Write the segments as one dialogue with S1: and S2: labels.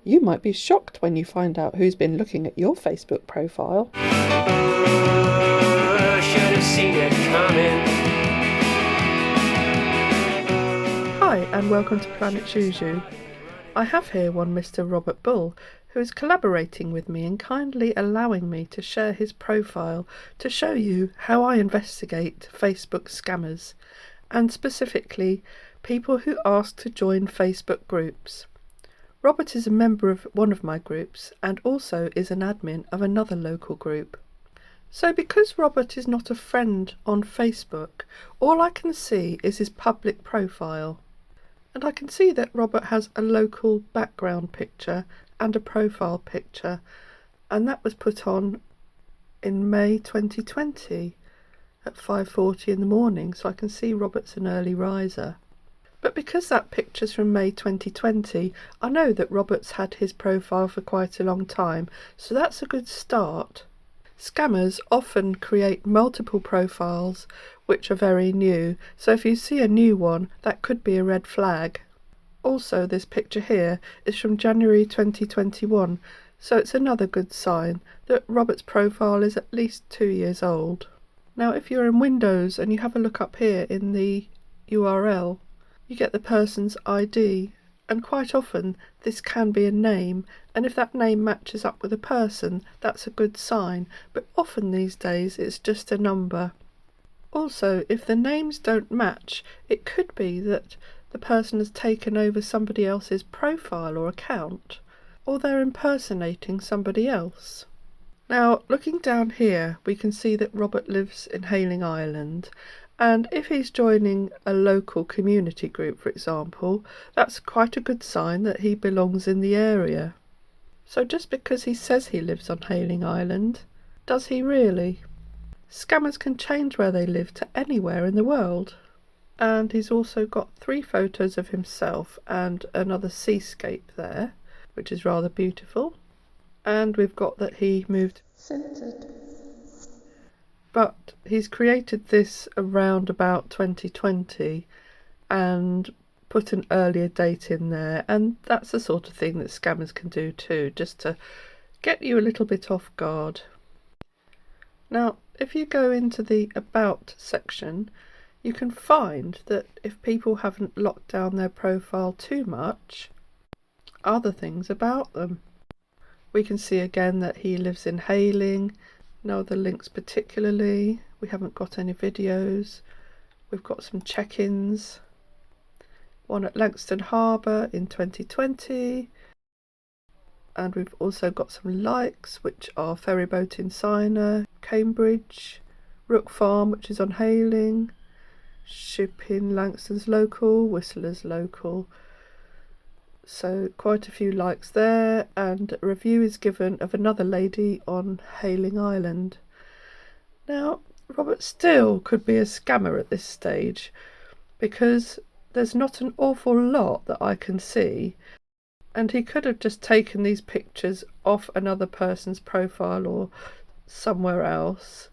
S1: You might be shocked when you find out who's been looking at your Facebook profile.
S2: Should have seen it coming.
S1: Hi, and welcome to Planet Juju. I have here one Mr. Robert Bull, who is collaborating with me and kindly allowing me to share his profile to show you how I investigate Facebook scammers, and specifically people who ask to join Facebook groups. Robert is a member of one of my groups and also is an admin of another local group. So because Robert is not a friend on Facebook, all I can see is his public profile. And I can see that Robert has a local background picture and a profile picture, and that was put on in May 2020 at 5:40 in the morning, so I can see Robert's an early riser. But because that picture's from May 2020, I know that Robert's had his profile for quite a long time, so that's a good start. Scammers often create multiple profiles which are very new, so if you see a new one, that could be a red flag. Also, this picture here is from January 2021, so it's another good sign that Robert's profile is at least 2 years old. Now, if you're in Windows and you have a look up here in the URL, you get the person's ID, and quite often this can be a name, and if that name matches up with a person, that's a good sign, but often these days it's just a number. Also, if the names don't match, it could be that the person has taken over somebody else's profile or account, or they're impersonating somebody else. Now, looking down here, we can see that Robert lives in Hayling Island, and if he's joining a local community group, for example, that's quite a good sign that he belongs in the area. So just because he says he lives on Hayling Island, does he really? Scammers can change where they live to anywhere in the world. And he's also got 3 photos of himself and another seascape there, which is rather beautiful. And we've got that he moved centered. But he's created this around about 2020 and put an earlier date in there, and that's the sort of thing that scammers can do too, just to get you a little bit off guard. Now, if you go into the About section, you can find that if people haven't locked down their profile too much, other things about them. We can see again that he lives in Hayling. No other links particularly. We haven't got any videos. We've got some check-ins. One at Langstone Harbour in 2020. And we've also got some likes, which are Ferryboat in Syna, Cambridge, Rook Farm, which is on Hayling, Shipping Langstone's local, Whistler's local. So quite a few likes there, and a review is given of another lady on Hayling Island. Now, Robert still could be a scammer at this stage, because there's not an awful lot that I can see, and he could have just taken these pictures off another person's profile or somewhere else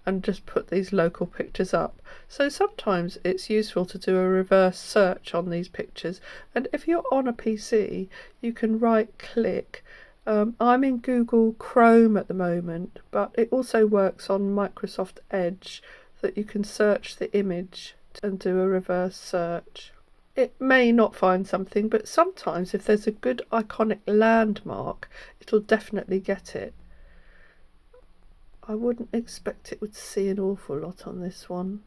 S1: and just put these local pictures up. So sometimes it's useful to do a reverse search on these pictures, and if you're on a PC you can right click. I'm in Google Chrome at the moment, but it also works on Microsoft Edge, that you can search the image and do a reverse search. It may not find something, but sometimes if there's a good iconic landmark, it'll definitely get it. I wouldn't expect it would see an awful lot on this one.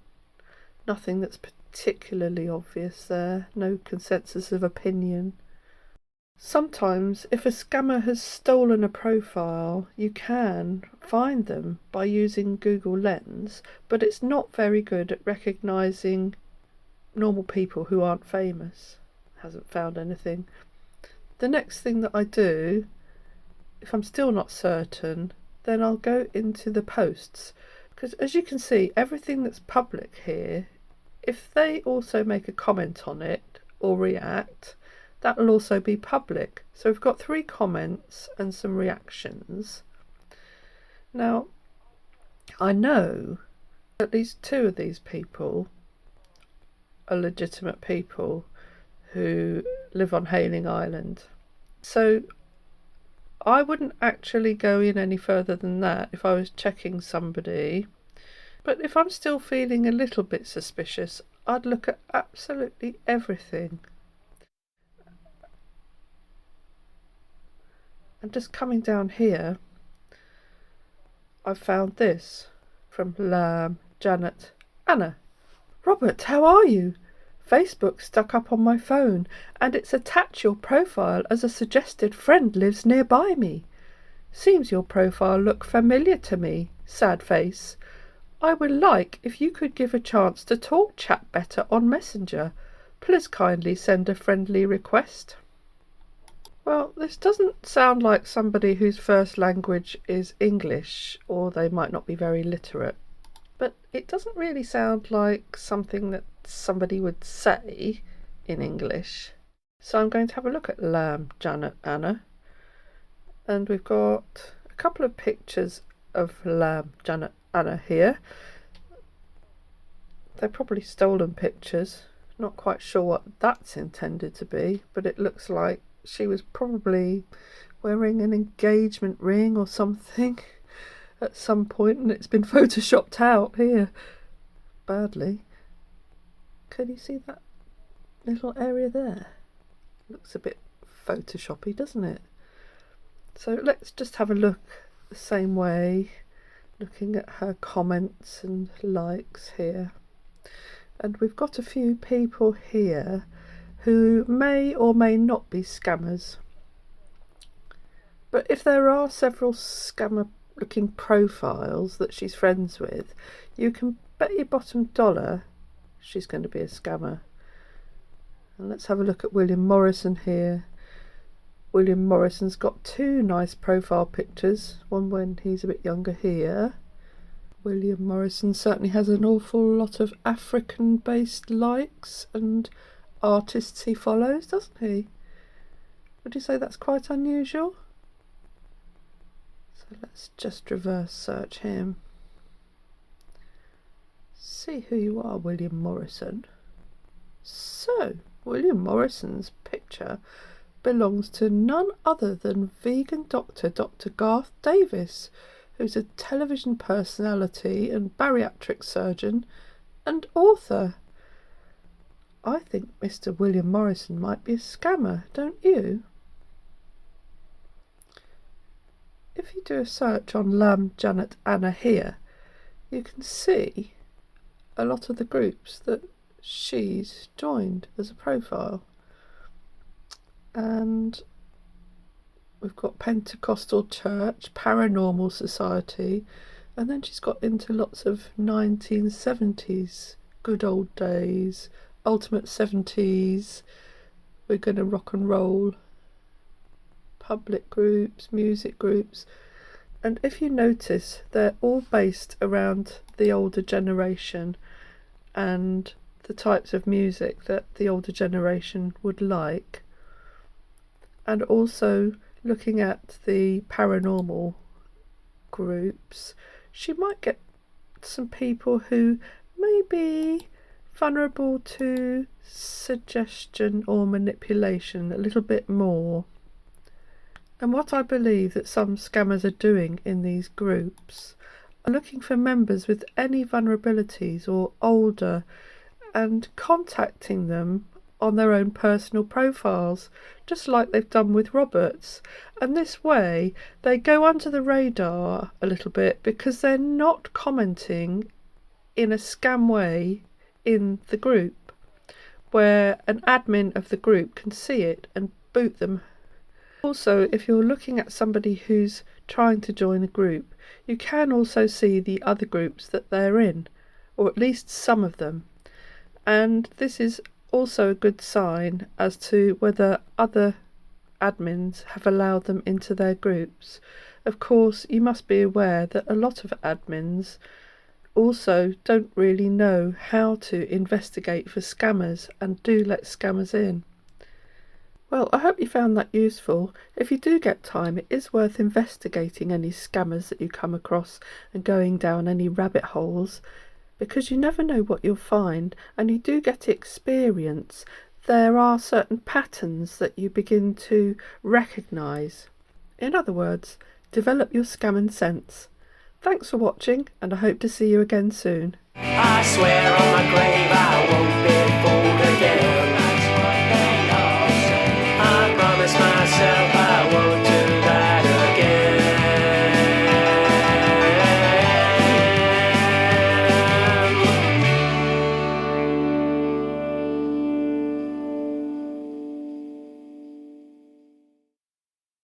S1: Nothing that's particularly obvious there, no consensus of opinion. Sometimes if a scammer has stolen a profile, you can find them by using Google Lens, but it's not very good at recognising normal people who aren't famous. Hasn't found anything. The next thing that I do, if I'm still not certain, then I'll go into the posts, because as you can see, everything that's public here, if they also make a comment on it or react, that will also be public. So we've got 3 comments and some reactions. Now, I know at least 2 of these people are legitimate people who live on Hayling Island. So I wouldn't actually go in any further than that if I was checking somebody. But if I'm still feeling a little bit suspicious, I'd look at absolutely everything. And just coming down here, I've found this from Lamb, Janet, Anna. Robert, how are you? Facebook stuck up on my phone, and it's attached your profile as a suggested friend lives nearby me. Seems your profile look familiar to me, sad face. I would like if you could give a chance to talk chat better on Messenger. Please kindly send a friendly request. Well, this doesn't sound like somebody whose first language is English, or they might not be very literate. But it doesn't really sound like something that somebody would say in English. So I'm going to have a look at Lamb, Janet, Anna. And we've got a couple of pictures of Lamb, Janet, Anna here. They're probably stolen pictures. Not quite sure what that's intended to be, but it looks like she was probably wearing an engagement ring or something at some point, and it's been photoshopped out here badly. Can you see that little area there? Looks a bit photoshoppy, doesn't it? So let's just have a look the same way, looking at her comments and likes here. And we've got a few people here who may or may not be scammers. But if there are several scammer looking profiles that she's friends with, you can bet your bottom dollar she's going to be a scammer. And let's have a look at William Morrison here. William Morrison's got two nice profile pictures, one when he's a bit younger here. William Morrison certainly has an awful lot of African based likes and artists he follows, doesn't he? Would you say that's quite unusual? So let's just reverse search him. See who you are, William Morrison. So, William Morrison's picture belongs to none other than vegan doctor Dr. Garth Davis, who's a television personality and bariatric surgeon and author. I think Mr. William Morrison might be a scammer, don't you? If you do a search on Lamb, Janet, Anna here, you can see a lot of the groups that she's joined as a profile. And we've got Pentecostal Church, Paranormal Society, and then she's got into lots of 1970s, good old days, ultimate 70s, we're going to rock and roll, public groups, music groups. And if you notice, they're all based around the older generation and the types of music that the older generation would like. And also looking at the paranormal groups, she might get some people who may be vulnerable to suggestion or manipulation a little bit more. And what I believe that some scammers are doing in these groups are looking for members with any vulnerabilities or older and contacting them on their own personal profiles, just like they've done with Robert's. And this way they go under the radar a little bit because they're not commenting in a scam way in the group, where an admin of the group can see it and boot them. Also, if you're looking at somebody who's trying to join a group, you can also see the other groups that they're in, or at least some of them. And this is also a good sign as to whether other admins have allowed them into their groups. Of course, you must be aware that a lot of admins also don't really know how to investigate for scammers and do let scammers in. Well, I hope you found that useful. If you do get time, it is worth investigating any scammers that you come across and going down any rabbit holes, because you never know what you'll find, and you do get experience. There are certain patterns that you begin to recognise, In other words, develop your scamming sense. Thanks for watching, and I hope to see you again soon.
S2: I swear on my grave I won't be fooled again.